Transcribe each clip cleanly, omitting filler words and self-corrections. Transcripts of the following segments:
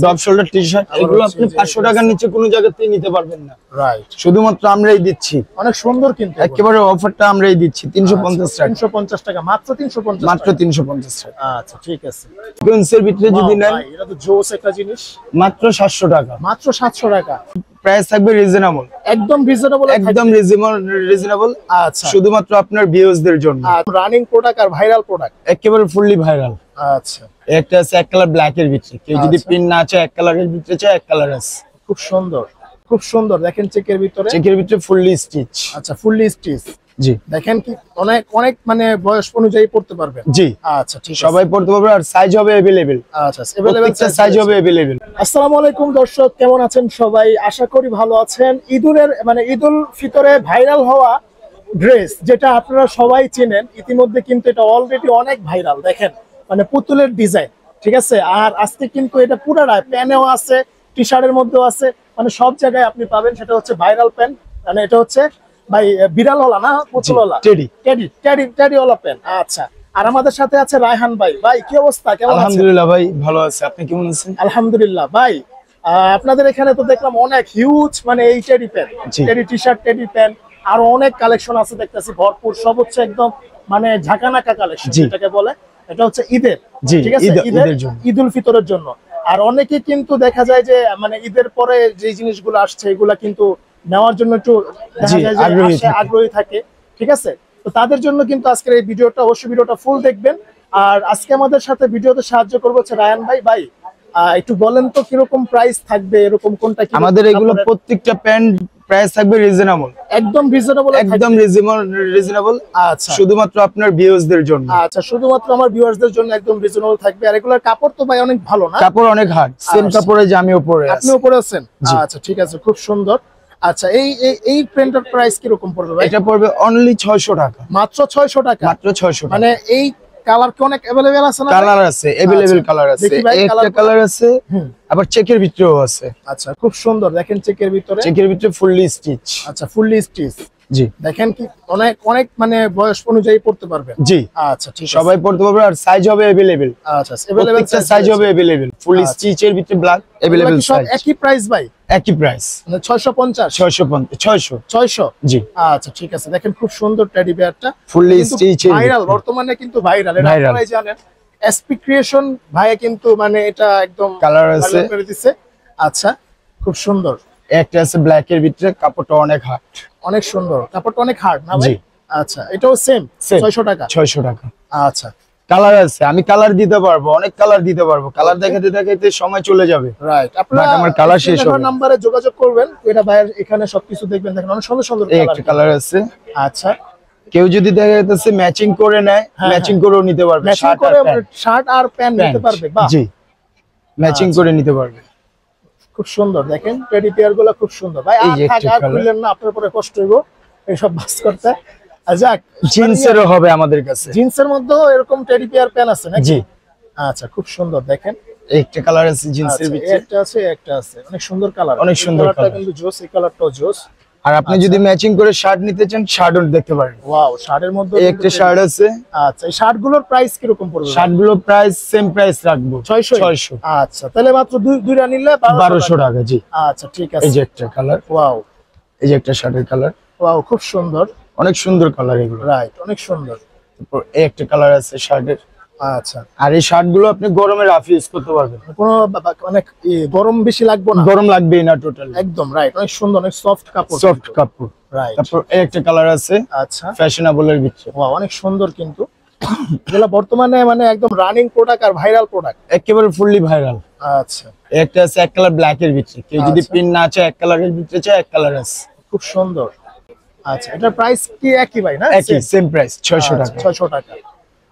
Drop shoulder T-shirt এগুলো আপনি 500 টাকার নিচে কোনো জায়গাতেই নিতে পারবেন না। রাইট, শুধুমাত্র আমরাই দিচ্ছি। অনেক সুন্দর কিন্তু একেবারে অফারটা আমরাই দিচ্ছি 350 টাকা। 350 টাকা, মাত্র 350 মাত্র 350 টাকা। আচ্ছা ঠিক আছে। সিকোয়েন্সের ভিতরে যদি নেন এটা তো জোস একটা জিনিস। মাত্র 700 টাকা। মাত্র 700 টাকা। প্রাইস থাকবে রিজনেবল, একদম রিজনেবল, একদম রিজনেবল। আচ্ছা, শুধুমাত্র আপনার ভিউয়ার্সদের জন্য। রানিং প্রোডাক্ট আর ভাইরাল প্রোডাক্ট, একেবারে ফুললি ভাইরাল। আচ্ছা, একটা আছে এক কালার ব্ল্যাক এর ভিতরে, কেউ যদি প্রিন্ট না চায় এক কালারের ভিতরে চায় এক কালার আছে। খুব সুন্দর, খুব সুন্দর। দেখেন চেকের ভিতরে, চেকের ভিতরে ফুললি স্টিচ। আচ্ছা, ফুললি স্টিচ। জি, দেখেন কি অনেক অনেক মানে বয়স অনুযায়ী পড়তে পারবেন। জি, আচ্ছা ঠিক আছে, সবাই পড়তে পারবে আর সাইজ হবে अवेलेबल। আচ্ছা, अवेलेबल সাইজ হবে अवेलेबल। আসসালামু আলাইকুম দর্শক, কেমন আছেন সবাই? আশা করি ভালো আছেন। ঈদুল ফিতরে ভাইরাল হওয়া ড্রেস যেটা আপনারা সবাই চেনেন ইতিমধ্যে, কিন্তু এটা অলরেডি অনেক ভাইরাল। দেখেন মানে পুতুলের ডিজাইন, ঠিক আছে। আর আজকে কিন্তু এটা পুরাটা প্যানেও আছে, টি শার্টের মধ্যেও আছে, মানে সব জায়গায় আপনি পাবেন। সেটা হচ্ছে ভাইরাল প্যান, মানে এটা হচ্ছে ভাই বিড়ালওয়ালা না পুতুলওয়ালা, টেডিওয়ালা প্যান। আচ্ছা, আর আমাদের সাথে আছে রায়হান ভাই। ভাই কি অবস্থা, কেমন আছেন? আলহামদুলিল্লাহ ভাই, ভালো আছে। আপনি কেমন আছেন? আলহামদুলিল্লাহ ভাই। আপনাদের এখানে তো দেখলাম অনেক হিউজ, মানে এই teddy pan, teddy T shirt, teddy pan, আরো অনেক কালেকশন আছে দেখতেছি ভরপুর। সব হচ্ছে একদম মানে ঝাঁকানাকা কালেকশন যেটাকে বলে। এটা হচ্ছে ঈদের, ঠিক আছে, ঈদুল ফিতরের জন্য। আর অনেকে কিন্তু দেখা যায় যে মানে ঈদের পরে যে জিনিসগুলো আসছে এগুলা কিন্তু নেওয়ার জন্য একটু আগ্রহী থাকে, ঠিক আছে। তো তাদের জন্য কিন্তু আজকের এই ভিডিওটা, অবশ্যই ভিডিওটা ফুল দেখবেন। আর আজকে আমাদের সাথে ভিডিওতে সাহায্য করবো হচ্ছে রায়ান ভাই। ভাই একটু বলেন তো কিরকম প্রাইস থাকবে, এরকম কোনটা? আমাদের এগুলো প্রত্যেকটা প্যান্ট প্রাইস থাকবে রিজনেবল, একদম রিজনেবল, একদম রিজনেবল। আচ্ছা, শুধুমাত্র আপনার ভিউয়ার্সদের জন্য। আচ্ছা, শুধুমাত্র আমার ভিউয়ার্সদের জন্য একদম রিজনেবল থাকবে। আর এগুলোর কাপড় তো ভাই অনেক ভালো না? কাপড় অনেক হার্ড, সেম কাপড়ে যে আমি উপরে আছি। আপনি উপরে আছেন? আচ্ছা ঠিক আছে, খুব সুন্দর। আচ্ছা, এই প্যান্টের প্রাইস কি রকম পড়বে ভাই? এটা পড়বে অনলি 600 টাকা। মাত্র 600 টাকা? মাত্র 600 টাকা। মানে এই কালার কি অনেক अवेलेबल আছে না? কালার আছে, अवेलेबल কালার আছে। একটা কালার আছে, আবার চেকের ভিতরেও আছে। আচ্ছা, খুব সুন্দর। দেখেন চেকের ভিতরে, চেকের ভিতরে ফুললি স্টিচ। আচ্ছা, ফুললি স্টিচ। জি, দেখেন কি অনেক অনেক মানে বয়স অনুযায়ী পড়তে পারবেন। জি, আচ্ছা ঠিক আছে, সবাই পড়তে পারবে আর সাইজ হবে अवेलेबल। আচ্ছা, अवेलेबल সাইজ হবে अवेलेबल। ফুল স্টিচের ভিতরে ব্ল্যাক अवेलेबल সব সাইজ। একই প্রাইস ভাই? একই প্রাইস, মানে 650 600। জি, আচ্ছা ঠিক আছে। দেখেন খুব সুন্দর টেডি বিয়ারটা, ফুললি স্টিচের ভাইরাল, বর্তমানে কিন্তু ভাইরাল। এটা আপনারা জানেন এসপি ক্রিয়েশন ভাই কিন্তু মানে এটা একদম কালার আছে করে দিয়েছে। আচ্ছা, খুব সুন্দর। একটা আছে ব্ল্যাক এর ভিতরে, কাপড়টা অনেক হার্ড, অনেক সুন্দর, কাপড়টা অনেক হার্ড না ভাই? আচ্ছা, এটাও সেম 600 টাকা। 600 টাকা। আচ্ছা, কালার আছে, আমি কালার দিতে পারবো, অনেক কালার দিতে পারবো। কালার দেখাতে দেখাতে সময় চলে যাবে। রাইট, আপনারা আমার কালার শেষ হবে। নম্বরে যোগাযোগ করবেন। এটা ভাইয়ের এখানে সবকিছু দেখবেন। দেখেন অনেক সুন্দর সুন্দর কালার আছে। আচ্ছা, কেউ যদি দেখা যাচ্ছে ম্যাচিং করে নেয়, ম্যাচিং করেও নিতে পারবে। শার্ট আর প্যান্ট নিতে পারবে। বাহ, জি, ম্যাচিং করে নিতে পারবে। খুব সুন্দর। দেখেন টেডি পেয়ার গুলো খুব সুন্দর ভাই। আর খুললেন না, আপনার পরে কষ্ট হইব এইসব বাস করতে। যাক, জিন্সেরও হবে আমাদের কাছে। জিন্সের মধ্যেও এরকম টেডি পেয়ার প্যান আছে নাকি? জি, আচ্ছা, খুব সুন্দর। দেখেন একটা কালার আছে জিন্সের ভিতরে, একটা আছে অনেক সুন্দর কালার, অনেক সুন্দর কালার কিন্তু জোস। এই কালারটাও জোস। আর আপনি যদি ম্যাচিং করে শার্ট নিতে চান, শার্টও দেখতে পারেন। ওয়াও, শার্টের মধ্যে একটা শার্ট আছে। আচ্ছা, এই শার্টগুলোর প্রাইস কি রকম পড়বে? শার্টগুলোর প্রাইস সেম প্রাইস রাখবো, 600। আচ্ছা, তাহলে মাত্র দুইটা নিলে 1200 টাকা। জি, আচ্ছা ঠিক আছে। এই যে একটা কালার, ওয়াও, এই যে একটা শার্টের কালার, ওয়াও, খুব সুন্দর। অনেক সুন্দর কালার এগুলো। রাইট, অনেক সুন্দর। তারপর এই একটা কালার আছে শার্টের। আচ্ছা, আর এই শার্ট গুলো আপনি গরমে রাফ ইউজ করতে পারবেন, কোনো মানে গরম বেশি লাগবে না, গরম লাগবেই না টোটাল। একদম রাইট, অনেক সুন্দর, অনেক সফট কাপড়, সফট কাপড়। রাইট। তারপর এই একটা কালার আছে। আচ্ছা, ফ্যাশনেবল এর ভিতরে। ওয়াও, অনেক সুন্দর কিন্তু যেটা বর্তমানে মানে একদম রানিং প্রোডাক্ট আর ভাইরাল প্রোডাক্ট, একেবারে ফুললি ভাইরাল। আচ্ছা, একটা আছে এক কালার ব্ল্যাক এর ভিতরে, কেউ যদি প্রিন্ট না চায় এক কালারের ভিতরে চায় এক কালার আছে। খুব সুন্দর। আচ্ছা, এটার প্রাইস কি একই ভাই না? একই, সেম প্রাইস, 600 টাকা। 600 টাকা।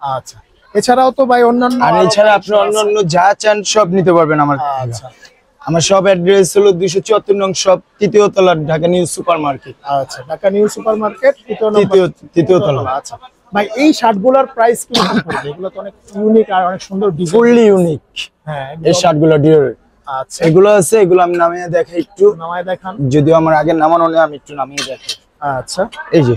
আচ্ছা, এছাড়াও তো ভাই অন্যান্য, আর এছাড়া আপনি অন্যান্য যা চান সব নিতে পারবেন আমার। আচ্ছা, আমার সব অ্যাড্রেস হলো 274 নং শপ, তৃতীয় তলা, ঢাকা নিউ সুপার মার্কেট। আচ্ছা, ঢাকা নিউ সুপার মার্কেট, তৃতীয় তলা। আচ্ছা ভাই, এই শার্টগুলোর প্রাইস কি পড়বে? এগুলো তো অনেক ইউনিক আর অনেক সুন্দর ডিজাইন, ফুললি ইউনিক। হ্যাঁ, এই শার্টগুলো ডিওর। আচ্ছা, এগুলো আছে, এগুলো আমি নামিয়ে দেখাই একটু। নামায় দেখান। যদিও আমার আগে নামানো নেই, আমি একটু নামিয়ে দেখাই। আচ্ছা, এই যে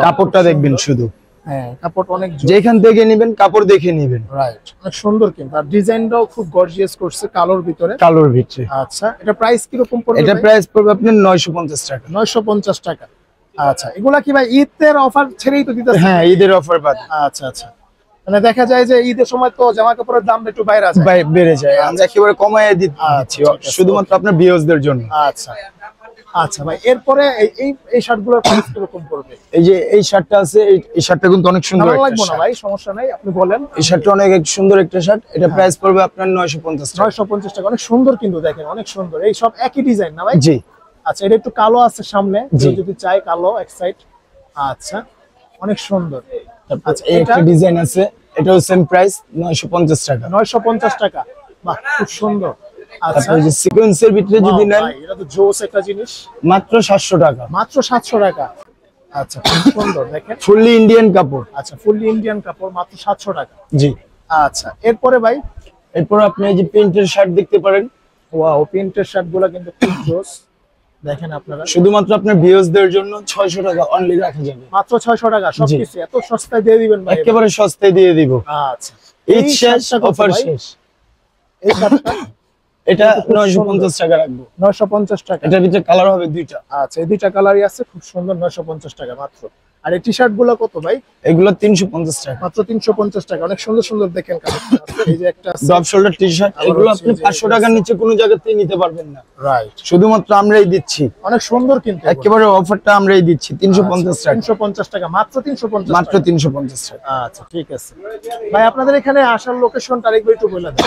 কাপড়টা দেখবেন শুধু, হ্যাঁ কাপড় অনেক যেখান থেকে নেবেন কাপড় দেখে নেবেন। রাইট, অনেক সুন্দর কিন্তু, আর ডিজাইনটাও খুব গর্জিয়াস করছে কালোর ভিতরে। কালোর ভিতরে। আচ্ছা, এটা প্রাইস কি রকম পড়বে? এটা প্রাইস পড়বে আপনার 950 টাকা। 950 টাকা। আচ্ছা, এগুলা কি ভাই ঈদের অফার ছেড়েই তো দিতেছেন? হ্যাঁ, ঈদের অফার বাদ। আচ্ছা আচ্ছা, মানে দেখা যায় যে ঈদের সময় তো জামা কাপড়ের দাম একটু বাইরে আছে, বেড়ে যায়, আমরা একেবারে কমায় দিচ্ছি শুধুমাত্র আপনার ভিউয়ার্সদের জন্য। আচ্ছা আচ্ছা ভাই, এরপরে এই শার্টগুলোর প্রাইস কিরকম পড়বে? এই যে এই শার্টটা আছে, এই শার্টটা কিন্তু অনেক সুন্দর ভালো একটা লাগবে না শার্ট। ভাই, সমস্যা নাই, আপনি বলেন। এই শার্টটা অনেক সুন্দর একটা শার্ট, এটা প্রাইস পড়বে আপনার 950 টাকা। 950 টাকা, অনেক সুন্দর কিন্তু, দেখেন অনেক সুন্দর, এই সব একই ডিজাইন না ভাই? জি। আচ্ছা, এটা একটু কালো আছে সামনে, জি। যদি চাই কালো এক সাইড। আচ্ছা, অনেক সুন্দর। আচ্ছা, এই একটা ডিজাইন আছে, এটাও সেম প্রাইস 950 টাকা। 950 টাকা, বাহ খুব সুন্দর। আচ্ছা, তারপরে যে সিকোয়েন্সের ভিতরে যদি নেন, ভাই এটা তো জোস একটা জিনিস। মাত্র 700 টাকা। মাত্র 700 টাকা। আচ্ছা, খুব সুন্দর, দেখেন ফুললি ইন্ডিয়ান কাপড়। আচ্ছা, ফুললি ইন্ডিয়ান কাপড়, মাত্র 700 টাকা। জি। আচ্ছা, এরপরে ভাই, এরপর আপনি এই যে প্রিন্টের শার্ট দেখতে পারেন। ওয়াও, প্রিন্টের শার্টগুলো কিন্তু খুব জোস, দেখেন আপনারা। শুধুমাত্র আপনার ভিউয়ার্সদের জন্য 600 টাকা অনলি রাখা যাবে। মাত্র 600 টাকা, সবকিছু এত সস্তায় দিয়ে দিবেন ভাই? একেবারে সস্তায় দিয়ে দিব। আচ্ছা, ঈদ শেষ, অফার শেষ। এই শার্টটা এটা 950 টাকা রাখবো। 950 টাকা। এটার ভিতরে কালার হবে দুইটা। আচ্ছা, এই দুইটা কালারই আছে, খুব সুন্দর, 950 টাকা মাত্র। আর এই টি শার্ট গুলো কত ভাই? এগুলো 350 টাকা। মাত্র 350 টাকা, অনেক সুন্দর সুন্দর, দেখেন কালেকশন আছে। এই যে একটা ডব শোল্ডার টি শার্ট, এগুলো আপনি 500 টাকার নিচে কোনো জায়গাতেই নিতে পারবেন না। রাইট, শুধুমাত্র আমরাই দিচ্ছি। অনেক সুন্দর কিন্তু, একেবারে অফারটা আমরাই দিচ্ছি 350 টাকা। 350 টাকা, মাত্র 350 মাত্র 350 টাকা। আচ্ছা, ঠিক আছে ভাই, আপনাদের এখানে আসার লোকেশনটা আরেকবার একটু বলে দেন।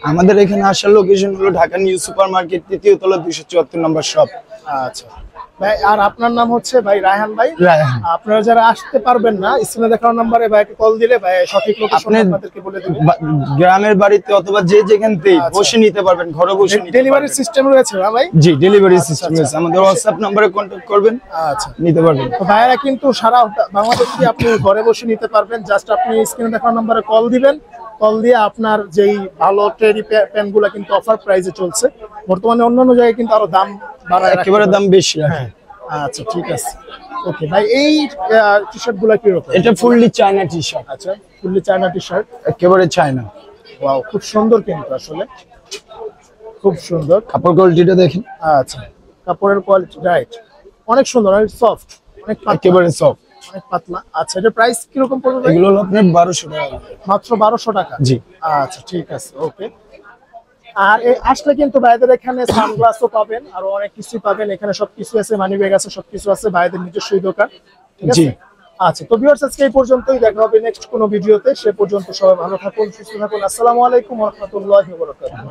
আমাদের এখানে আসার লোকেশন হলো ঢাকা নিউ সুপার মার্কেট, 3য় তলা, 274 নম্বর শপ। আচ্ছা ভাই, আর আপনার নাম হচ্ছে ভাই রায়হান ভাই? রায়হান। আপনারা যারা আসতে পারবেন না, স্ক্রিনে দেখানো নম্বরে ভাইকে কল দিলে ভাই সঠিক লোকেশন আপনাদেরকে বলে দেবে। গ্রামের বাড়িতে অথবা যে যেখানতেই বসে নিতে পারবেন, ঘরে বসে নিতে ডেলিভারি পারবেন। সিস্টেম রয়েছে না ভাই? জি, ডেলিভারি সিস্টেম আছে। আমাদের হোয়াটসঅ্যাপ নম্বরে কন্টাক্ট করবেন, আচ্ছা, নিতে পারবেন। তো ভাইরা কিন্তু সারা বাংলাদেশে আপনি ঘরে বসে নিতে পারবেন, জাস্ট আপনি স্ক্রিনে দেখানো নম্বরে কল দিবেন। কল দিয়ে আপনার যেই ভালো টেডি প্যান্টগুলো কিন্তু অফার প্রাইসে চলছে, বর্তমানে অন্যান্য জায়গায় কিন্তু আরো দাম বাড়ায়, একেবারে দাম বেশি রাখে। আচ্ছা, ঠিক আছে, ওকে ভাই। এই টি শার্ট গুলা কি রকম? এটা ফুললি চায়না টি শার্ট। আচ্ছা, ফুললি চায়না টি শার্ট, একেবারে চায়না। ওয়াও, খুব সুন্দর কিন্তু, আসলে খুব সুন্দর। কাপড় কোয়ালিটিটা দেখেন। আচ্ছা, কাপড়ের কোয়ালিটি রাইট, অনেক সুন্দর, অনেক সফট, অনেক পাতলা, একেবারে সফট, অনেক পাতলা। আচ্ছা, এটা প্রাইস কি রকম পড়বে ভাই? এগুলো হলো আপনার 1200 টাকা। মাত্র 1200 টাকা। জি। আচ্ছা, ঠিক আছে, ওকে। আর আসলে কিন্তু ভাইদের এখানে সানগ্লাসও পাবেন, আরো অনেক কিছু পাবেন, এখানে সবকিছু আছে, মানি ব্যাগ আছে, সবকিছু আছে, ভাইদের নিজস্বই দোকান, ঠিক আছে? জি। আচ্ছা, তো ভিউয়ার্স, আজকে এই পর্যন্তই, দেখা হবে নেক্সট কোনো ভিডিওতে। সে পর্যন্ত সবাই ভালো থাকুন, সুস্থ থাকুন। আসসালামু আলাইকুম ওয়া রাহমাতুল্লাহি ওয়া বারাকাতুহু।